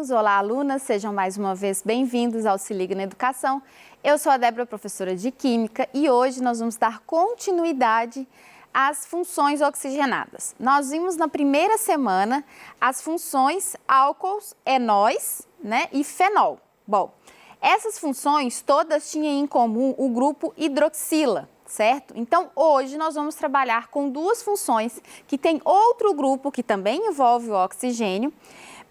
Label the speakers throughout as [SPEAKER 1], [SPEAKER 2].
[SPEAKER 1] alunos, olá alunas, sejam mais uma vez bem-vindos ao Se Liga na Educação. Eu sou a Débora, professora de Química, e hoje nós vamos dar continuidade às funções oxigenadas. Nós vimos na primeira semana as funções álcools, enóis, e fenol. Bom, essas funções todas tinham em comum o grupo hidroxila, certo? Então, hoje nós vamos trabalhar com duas funções que tem outro grupo que também envolve o oxigênio,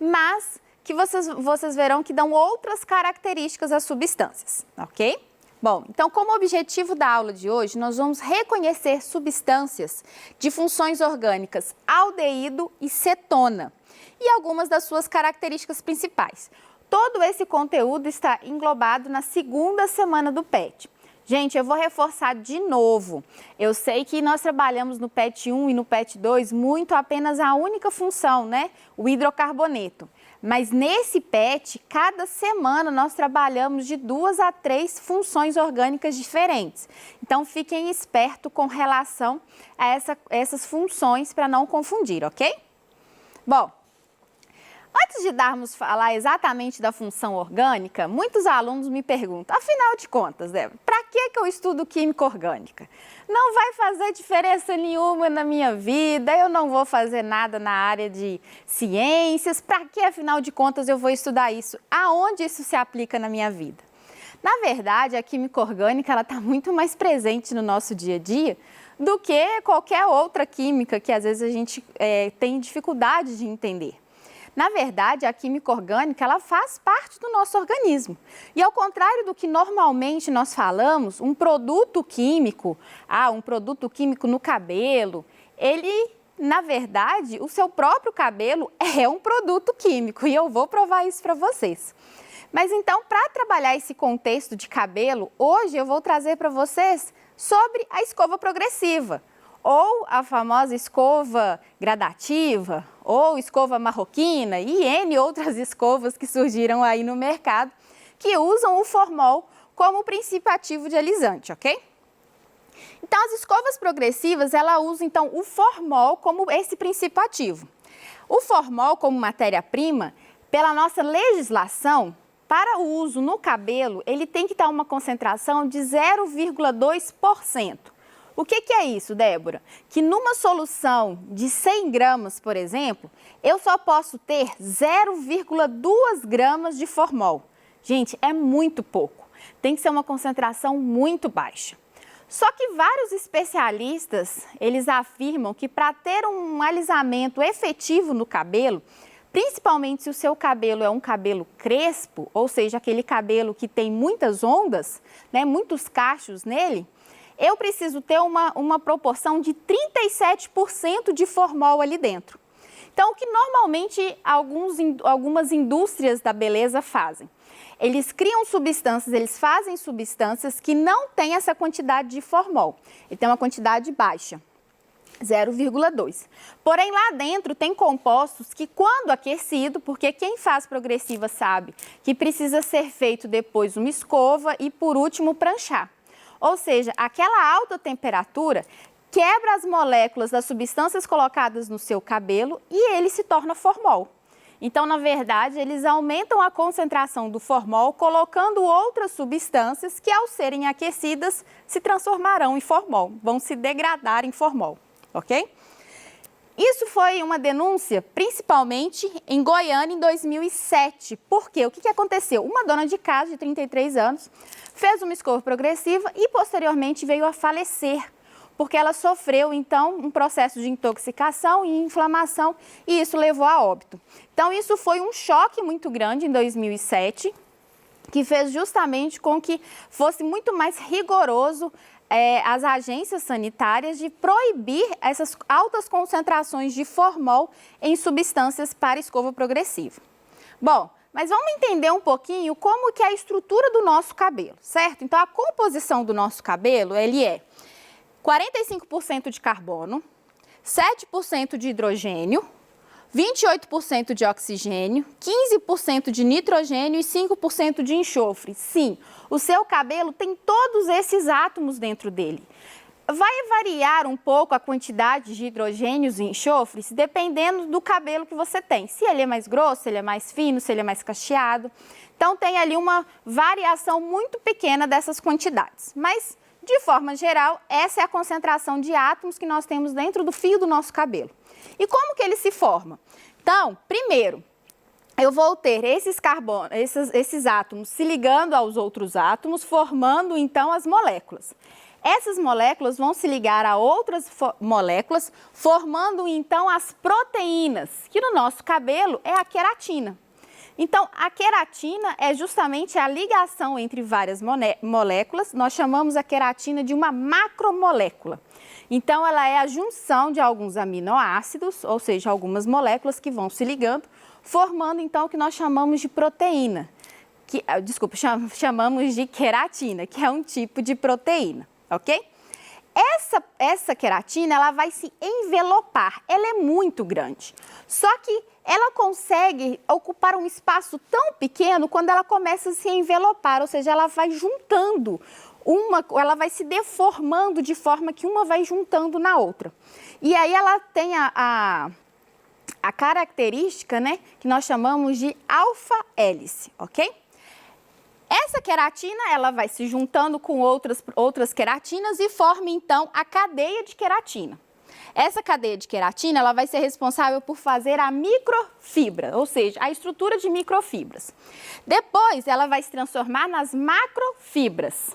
[SPEAKER 1] mas que vocês verão que dão outras características às substâncias, ok? Bom, então, como objetivo da aula de hoje, nós vamos reconhecer substâncias de funções orgânicas aldeído e cetona e algumas das suas características principais. Todo esse conteúdo está englobado na segunda semana do PET. Gente, eu vou reforçar de novo. Eu sei que nós trabalhamos no PET 1 e no PET 2 muito apenas a única função, o hidrocarboneto. Mas nesse PET, cada semana nós trabalhamos de 2 a 3 funções orgânicas diferentes. Então, fiquem espertos com relação a essas funções para não confundir, ok? Bom, antes de falar exatamente da função orgânica, muitos alunos me perguntam, afinal de contas, Débora, para que eu estudo química orgânica? Não vai fazer diferença nenhuma na minha vida, eu não vou fazer nada na área de ciências, para que, afinal de contas, eu vou estudar isso? Aonde isso se aplica na minha vida? Na verdade, a química orgânica está muito mais presente no nosso dia a dia do que qualquer outra química que, às vezes, a gente tem dificuldade de entender. Na verdade, a química orgânica, ela faz parte do nosso organismo. E ao contrário do que normalmente nós falamos, um produto químico no cabelo, na verdade, o seu próprio cabelo é um produto químico e eu vou provar isso para vocês. Mas então, para trabalhar esse contexto de cabelo, hoje eu vou trazer para vocês sobre a escova progressiva, ou a famosa escova gradativa, ou escova marroquina e N outras escovas que surgiram aí no mercado, que usam o formol como princípio ativo de alisante, ok? Então, as escovas progressivas, ela usa então o formol como esse princípio ativo. O formol como matéria-prima, pela nossa legislação, para o uso no cabelo, ele tem que estar uma concentração de 0,2%. O que é isso, Débora? Que numa solução de 100 gramas, por exemplo, eu só posso ter 0,2 gramas de formol. Gente, é muito pouco. Tem que ser uma concentração muito baixa. Só que vários especialistas, eles afirmam que para ter um alisamento efetivo no cabelo, principalmente se o seu cabelo é um cabelo crespo, ou seja, aquele cabelo que tem muitas ondas, muitos cachos nele, eu preciso ter uma proporção de 37% de formol ali dentro. Então, o que normalmente algumas indústrias da beleza fazem? Eles criam substâncias, eles fazem substâncias que não têm essa quantidade de formol. Ele tem uma quantidade baixa, 0,2. Porém, lá dentro tem compostos que, quando aquecido, porque quem faz progressiva sabe que precisa ser feito depois uma escova e, por último, pranchar. Ou seja, aquela alta temperatura quebra as moléculas das substâncias colocadas no seu cabelo e ele se torna formol. Então, na verdade, eles aumentam a concentração do formol, colocando outras substâncias que, ao serem aquecidas, se transformarão em formol, vão se degradar em formol, ok? Isso foi uma denúncia, principalmente em Goiânia, em 2007. Por quê? O que aconteceu? Uma dona de casa de 33 anos fez uma escova progressiva e, posteriormente, veio a falecer, porque ela sofreu, então, um processo de intoxicação e inflamação e isso levou a óbito. Então, isso foi um choque muito grande em 2007, que fez justamente com que fosse muito mais rigoroso as agências sanitárias de proibir essas altas concentrações de formol em substâncias para escova progressiva. Bom, mas vamos entender um pouquinho como que é a estrutura do nosso cabelo, certo? Então, a composição do nosso cabelo, ele é 45% de carbono, 7% de hidrogênio, 28% de oxigênio, 15% de nitrogênio e 5% de enxofre. Sim, o seu cabelo tem todos esses átomos dentro dele. Vai variar um pouco a quantidade de hidrogênios e enxofres dependendo do cabelo que você tem. Se ele é mais grosso, se ele é mais fino, se ele é mais cacheado. Então, tem ali uma variação muito pequena dessas quantidades. Mas, de forma geral, essa é a concentração de átomos que nós temos dentro do fio do nosso cabelo. E como que ele se forma? Então, primeiro, eu vou ter esses átomos se ligando aos outros átomos, formando, então, as moléculas. Essas moléculas vão se ligar a outras moléculas, formando, então, as proteínas, que no nosso cabelo é a queratina. Então, a queratina é justamente a ligação entre várias moléculas. Nós chamamos a queratina de uma macromolécula. Então, ela é a junção de alguns aminoácidos, ou seja, algumas moléculas que vão se ligando, formando, então, o que nós chamamos de proteína. Chamamos de queratina, que é um tipo de proteína, ok? Essa queratina, ela vai se envelopar, ela é muito grande. Só que ela consegue ocupar um espaço tão pequeno quando ela começa a se envelopar, ou seja, ela vai juntando, ela vai se deformando de forma que uma vai juntando na outra. E aí ela tem a característica, né, que nós chamamos de alfa-hélice, ok? Essa queratina, ela vai se juntando com outras queratinas e forma, então, a cadeia de queratina. Essa cadeia de queratina, ela vai ser responsável por fazer a microfibra, ou seja, a estrutura de microfibras. Depois, ela vai se transformar nas macrofibras.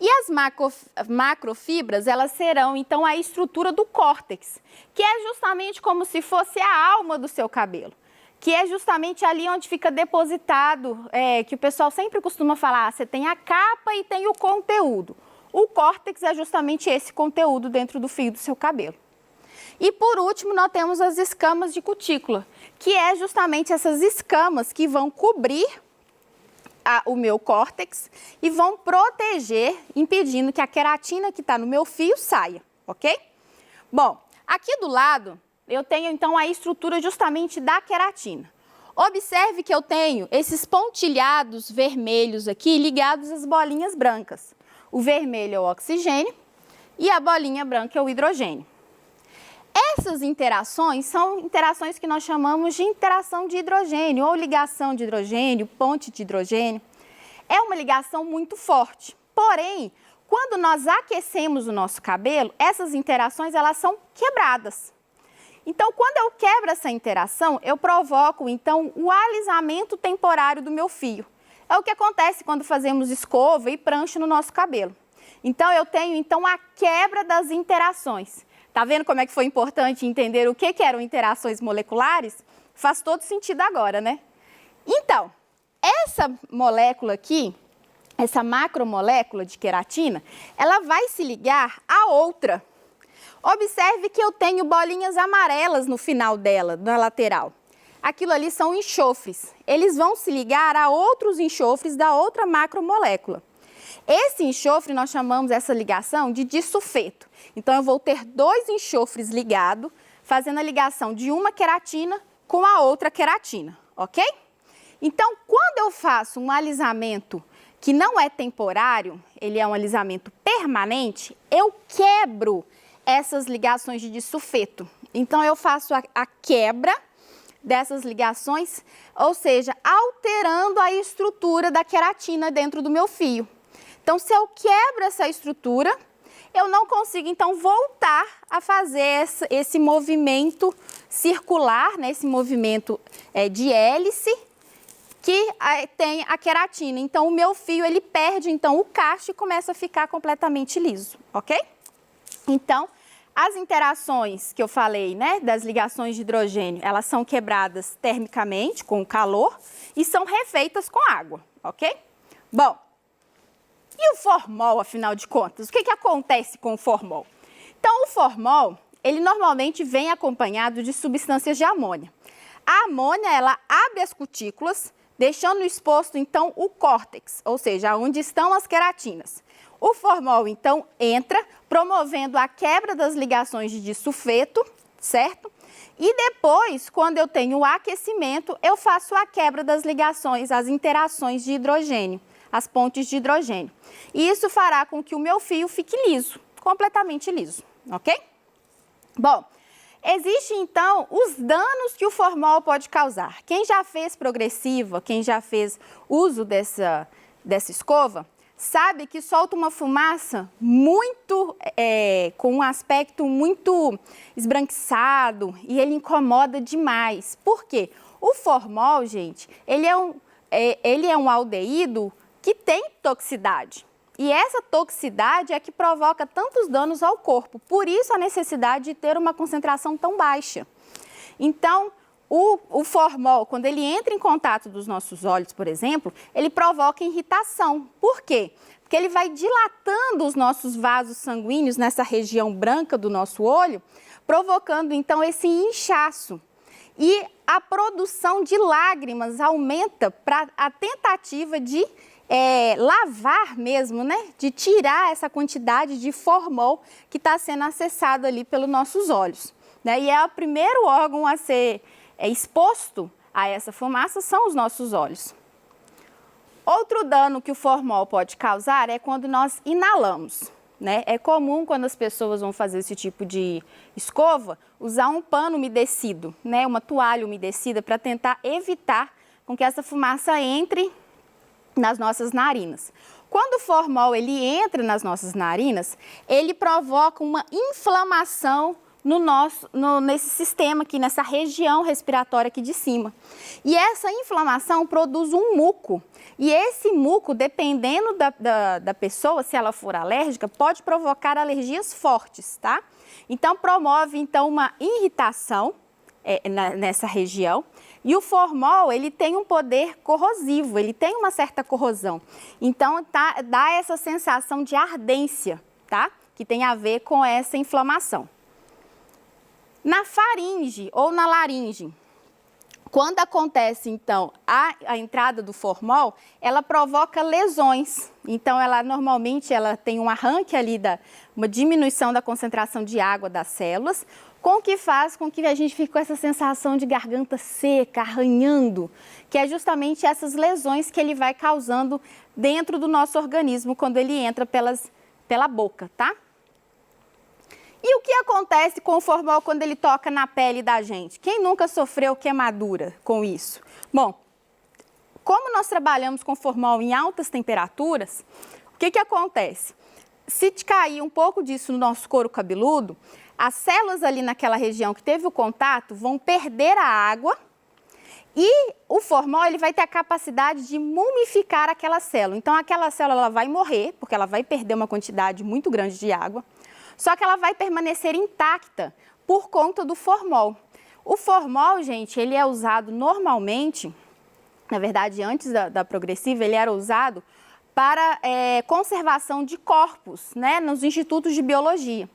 [SPEAKER 1] E as macrofibras, elas serão, então, a estrutura do córtex, que é justamente como se fosse a alma do seu cabelo, que é justamente ali onde fica depositado, que o pessoal sempre costuma falar, você tem a capa e tem o conteúdo. O córtex é justamente esse conteúdo dentro do fio do seu cabelo. E por último, nós temos as escamas de cutícula, que é justamente essas escamas que vão cobrir o meu córtex e vão proteger, impedindo que a queratina que está no meu fio saia, ok? Bom, aqui do lado eu tenho então a estrutura justamente da queratina. Observe que eu tenho esses pontilhados vermelhos aqui ligados às bolinhas brancas. O vermelho é o oxigênio e a bolinha branca é o hidrogênio. Essas interações são interações que nós chamamos de interação de hidrogênio ou ligação de hidrogênio, ponte de hidrogênio. É uma ligação muito forte, porém, quando nós aquecemos o nosso cabelo, essas interações elas são quebradas. Então, quando eu quebro essa interação, eu provoco, então, o alisamento temporário do meu fio. É o que acontece quando fazemos escova e prancha no nosso cabelo. Então, eu tenho, então, a quebra das interações. Tá vendo como é que foi importante entender o que eram interações moleculares? Faz todo sentido agora, né? Então, essa molécula aqui, essa macromolécula de queratina, ela vai se ligar a outra. Observe que eu tenho bolinhas amarelas no final dela, na lateral. Aquilo ali são enxofres. Eles vão se ligar a outros enxofres da outra macromolécula. Esse enxofre, nós chamamos essa ligação de disulfeto. Então, eu vou ter dois enxofres ligados, fazendo a ligação de uma queratina com a outra queratina, ok? Então, quando eu faço um alisamento que não é temporário, ele é um alisamento permanente, eu quebro essas ligações de disulfeto. Então, eu faço a quebra dessas ligações, ou seja, alterando a estrutura da queratina dentro do meu fio. Então, se eu quebro essa estrutura, eu não consigo, então, voltar a fazer esse movimento circular, né, esse movimento de hélice, que tem a queratina. Então, o meu fio, ele perde, então, o cacho e começa a ficar completamente liso, ok? Então, as interações que eu falei, né, das ligações de hidrogênio, elas são quebradas termicamente, com o calor, e são refeitas com água, ok? Bom, e o formol, afinal de contas? O que acontece com o formol? Então, o formol, ele normalmente vem acompanhado de substâncias de amônia. A amônia, ela abre as cutículas, deixando exposto, então, o córtex, ou seja, onde estão as queratinas. O formol, então, entra, promovendo a quebra das ligações de disulfeto, certo? E depois, quando eu tenho o aquecimento, eu faço a quebra das ligações, as interações de hidrogênio, as pontes de hidrogênio. E isso fará com que o meu fio fique liso, completamente liso, ok? Bom, existem então os danos que o formol pode causar. Quem já fez progressiva, quem já fez uso dessa escova, sabe que solta uma fumaça muito, com um aspecto muito esbranquiçado e ele incomoda demais. Por quê? O formol, gente, ele é um aldeído que tem toxicidade. E essa toxicidade é que provoca tantos danos ao corpo. Por isso a necessidade de ter uma concentração tão baixa. Então, o formol, quando ele entra em contato dos nossos olhos, por exemplo, ele provoca irritação. Por quê? Porque ele vai dilatando os nossos vasos sanguíneos nessa região branca do nosso olho, provocando então esse inchaço. E a produção de lágrimas aumenta para a tentativa de lavar mesmo, né? De tirar essa quantidade de formol que está sendo acessado ali pelos nossos olhos. Né? E é o primeiro órgão a ser exposto a essa fumaça são os nossos olhos. Outro dano que o formol pode causar é quando nós inalamos. Né? É comum quando as pessoas vão fazer esse tipo de escova, usar um pano umedecido, né? Uma toalha umedecida para tentar evitar com que essa fumaça entre nas nossas narinas. Quando o formol ele entra nas nossas narinas, ele provoca uma inflamação nesse sistema aqui, nessa região respiratória aqui de cima. E essa inflamação produz um muco. E esse muco, dependendo da pessoa, se ela for alérgica, pode provocar alergias fortes, tá? Então, promove, então, uma irritação nessa região. E o formol, ele tem um poder corrosivo, ele tem uma certa corrosão. Então, dá essa sensação de ardência, tá? Que tem a ver com essa inflamação. Na faringe ou na laringe, quando acontece, então, a entrada do formol, ela provoca lesões. Então, normalmente tem um arranque ali, uma diminuição da concentração de água das células, com que faz com que a gente fique com essa sensação de garganta seca, arranhando, que é justamente essas lesões que ele vai causando dentro do nosso organismo quando ele entra pela boca, tá? E o que acontece com o formol quando ele toca na pele da gente? Quem nunca sofreu queimadura com isso? Bom, como nós trabalhamos com formol em altas temperaturas, o que acontece? Se cair um pouco disso no nosso couro cabeludo, as células ali naquela região que teve o contato vão perder a água e o formol ele vai ter a capacidade de mumificar aquela célula. Então, aquela célula ela vai morrer, porque ela vai perder uma quantidade muito grande de água. Só que ela vai permanecer intacta por conta do formol. O formol, gente, ele é usado normalmente, na verdade, antes da progressiva, ele era usado para conservação de corpos, né, nos institutos de biologia.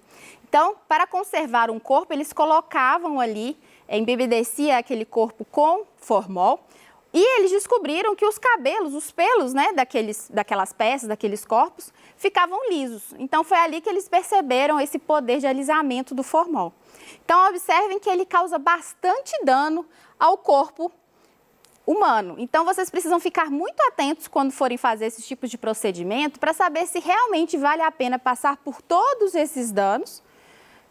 [SPEAKER 1] Então, para conservar um corpo, eles colocavam ali, embebedecia aquele corpo com formol, e eles descobriram que os cabelos, os pelos, né, daquelas peças, daqueles corpos, ficavam lisos. Então, foi ali que eles perceberam esse poder de alisamento do formol. Então, observem que ele causa bastante dano ao corpo humano. Então, vocês precisam ficar muito atentos quando forem fazer esse tipo de procedimento para saber se realmente vale a pena passar por todos esses danos,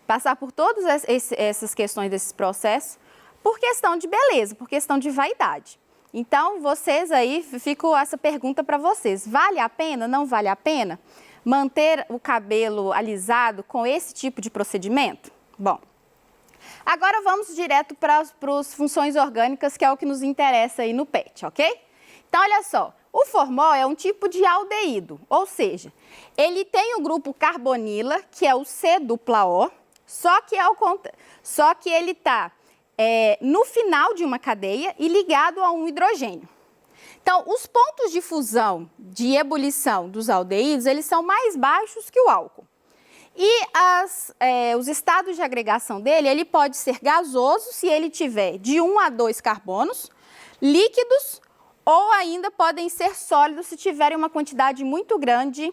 [SPEAKER 1] passar por todas essas questões desses processos, por questão de beleza, por questão de vaidade. Então, vocês aí, fico essa pergunta para vocês, vale a pena, não vale a pena manter o cabelo alisado com esse tipo de procedimento? Bom, agora vamos direto para as funções orgânicas, que é o que nos interessa aí no PET, ok? Então, olha só, o formol é um tipo de aldeído, ou seja, ele tem o grupo carbonila, que é o C-dupla-O, só que ele está no final de uma cadeia e ligado a um hidrogênio. Então, os pontos de fusão, de ebulição dos aldeídos, eles são mais baixos que o álcool. E os estados de agregação dele, ele pode ser gasoso se ele tiver de 1 a 2 carbonos, líquidos, ou ainda podem ser sólidos se tiverem uma quantidade muito grande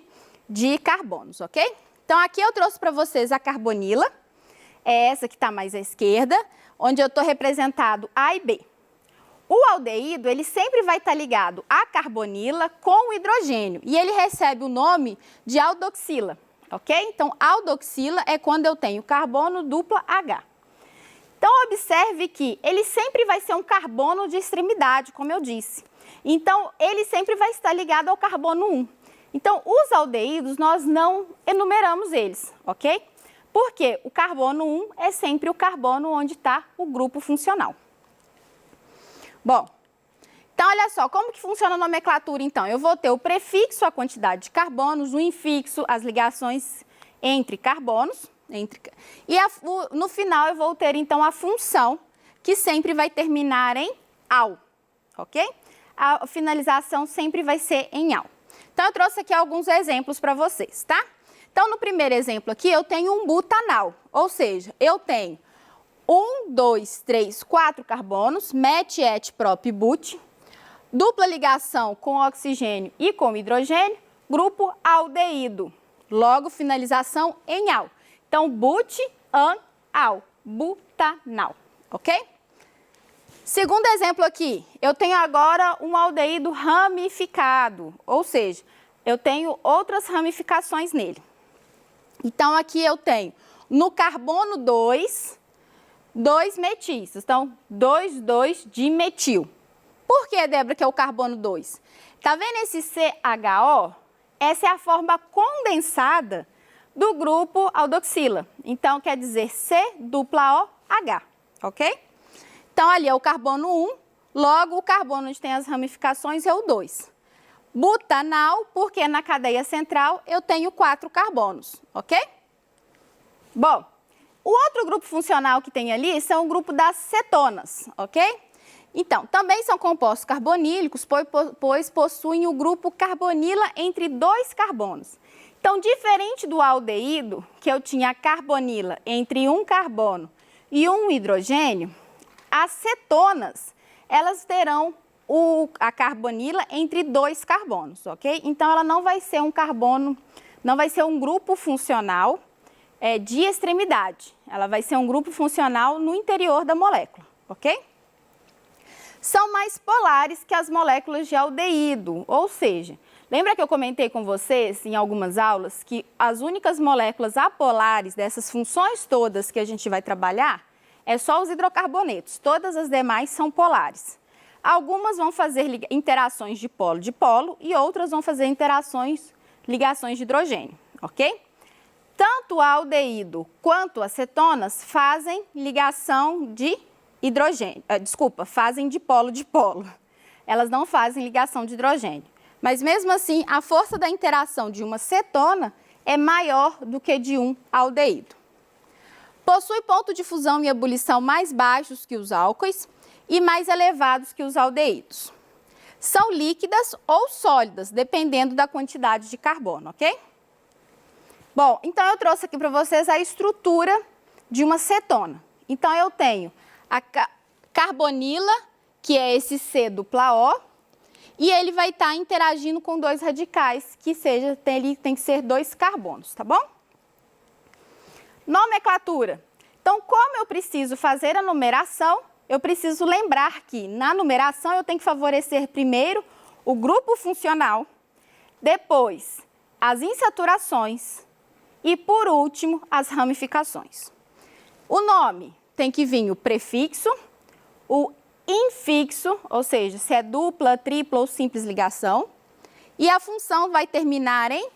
[SPEAKER 1] de carbonos, ok? Então, aqui eu trouxe para vocês a carbonila, é essa que está mais à esquerda, onde eu estou representado A e B. O aldeído, ele sempre vai estar ligado à carbonila com o hidrogênio, e ele recebe o nome de aldoxila. ok? Então, aldoxila é quando eu tenho carbono dupla H. Então, observe que ele sempre vai ser um carbono de extremidade, como eu disse. Então, ele sempre vai estar ligado ao carbono 1. Então, os aldeídos, nós não enumeramos eles, ok? Porque o carbono 1 é sempre o carbono onde está o grupo funcional. Bom, então olha só, como que funciona a nomenclatura então? Eu vou ter o prefixo, a quantidade de carbonos, o infixo, as ligações entre carbonos, no final eu vou ter então a função, que sempre vai terminar em -al, ok? A finalização sempre vai ser em -al. Então eu trouxe aqui alguns exemplos para vocês, tá? Então no primeiro exemplo aqui eu tenho um butanal, ou seja, eu tenho 1, 2, 3, 4 carbonos, met, et, prop e but, dupla ligação com oxigênio e com hidrogênio, grupo aldeído, logo finalização em -al. Então, but-an-al, butanal, ok? Segundo exemplo aqui, eu tenho agora um aldeído ramificado, ou seja, eu tenho outras ramificações nele. Então, aqui eu tenho no carbono 2, 2 metis, então 2,2 dimetil. Por que, Débora, que é o carbono 2? Tá vendo esse CHO? Essa é a forma condensada do grupo aldoxila. Então, quer dizer C-dupla-OH, ok? Então, ali é o carbono 1, logo o carbono onde tem as ramificações é o 2. Butanal, porque na cadeia central eu tenho 4 carbonos, ok? Bom, o outro grupo funcional que tem ali são o grupo das cetonas, ok? Então, também são compostos carbonílicos, pois possuem o grupo carbonila entre 2 carbonos. Então, diferente do aldeído, que eu tinha carbonila entre um carbono e um hidrogênio, as cetonas, elas terão a carbonila entre 2 carbonos, ok? Então, ela não vai ser um carbono, não vai ser um grupo funcional de extremidade. Ela vai ser um grupo funcional no interior da molécula, ok? São mais polares que as moléculas de aldeído, ou seja, lembra que eu comentei com vocês em algumas aulas que as únicas moléculas apolares dessas funções todas que a gente vai trabalhar é só os hidrocarbonetos, todas as demais são polares. Algumas vão fazer interações de polo e outras vão fazer ligações de hidrogênio, ok? Tanto o aldeído quanto as cetonas fazem ligação de hidrogênio, fazem de polo. Elas não fazem ligação de hidrogênio. Mas mesmo assim, a força da interação de uma cetona é maior do que de um aldeído. Possui ponto de fusão e ebulição mais baixos que os álcoois e mais elevados que os aldeídos. São líquidas ou sólidas, dependendo da quantidade de carbono, ok? Bom, então eu trouxe aqui para vocês a estrutura de uma cetona. Então eu tenho a carbonila, que é esse C-dupla-O, e ele vai estar interagindo com 2 radicais, que tem que ser 2 carbonos, tá bom? Nomenclatura. Então, como eu preciso fazer a numeração, eu preciso lembrar que na numeração eu tenho que favorecer primeiro o grupo funcional, depois as insaturações e, por último, as ramificações. O nome tem que vir o prefixo, o infixo, ou seja, se é dupla, tripla ou simples ligação, e a função vai terminar em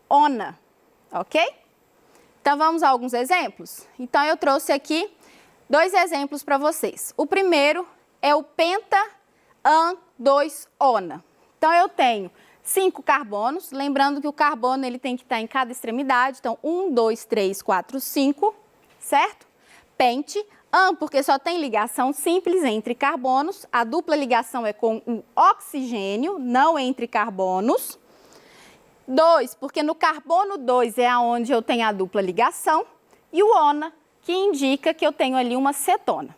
[SPEAKER 1] ona, ok? Então, vamos a alguns exemplos? Então, eu trouxe aqui 2 exemplos para vocês. O primeiro é o penta-an-2-ona. Então, eu tenho 5 carbonos, lembrando que o carbono ele tem que estar em cada extremidade, então 1, 2, 3, 4, 5, certo? Pente, an, porque só tem ligação simples entre carbonos, a dupla ligação é com o oxigênio, não entre carbonos. 2, porque no carbono 2 é onde eu tenho a dupla ligação, e o ona, que indica que eu tenho ali uma cetona.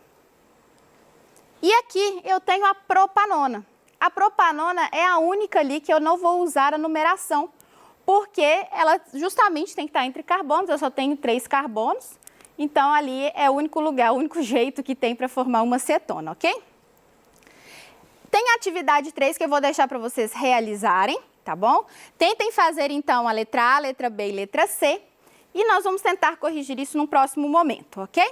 [SPEAKER 1] E aqui eu tenho a propanona. A propanona é a única ali que eu não vou usar a numeração, porque ela justamente tem que estar entre carbonos, eu só tenho 3 carbonos, então ali é o único lugar, o único jeito que tem para formar uma cetona, ok? Tem a atividade 3 que eu vou deixar para vocês realizarem, tá bom? Tentem fazer então a letra A, letra B e letra C e nós vamos tentar corrigir isso num próximo momento, ok?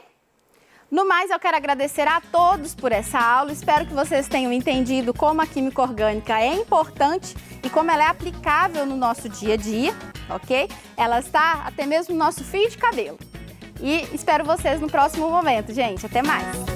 [SPEAKER 1] No mais, eu quero agradecer a todos por essa aula, espero que vocês tenham entendido como a química orgânica é importante e como ela é aplicável no nosso dia a dia, ok? Ela está até mesmo no nosso fio de cabelo. E espero vocês no próximo momento, gente. Até mais!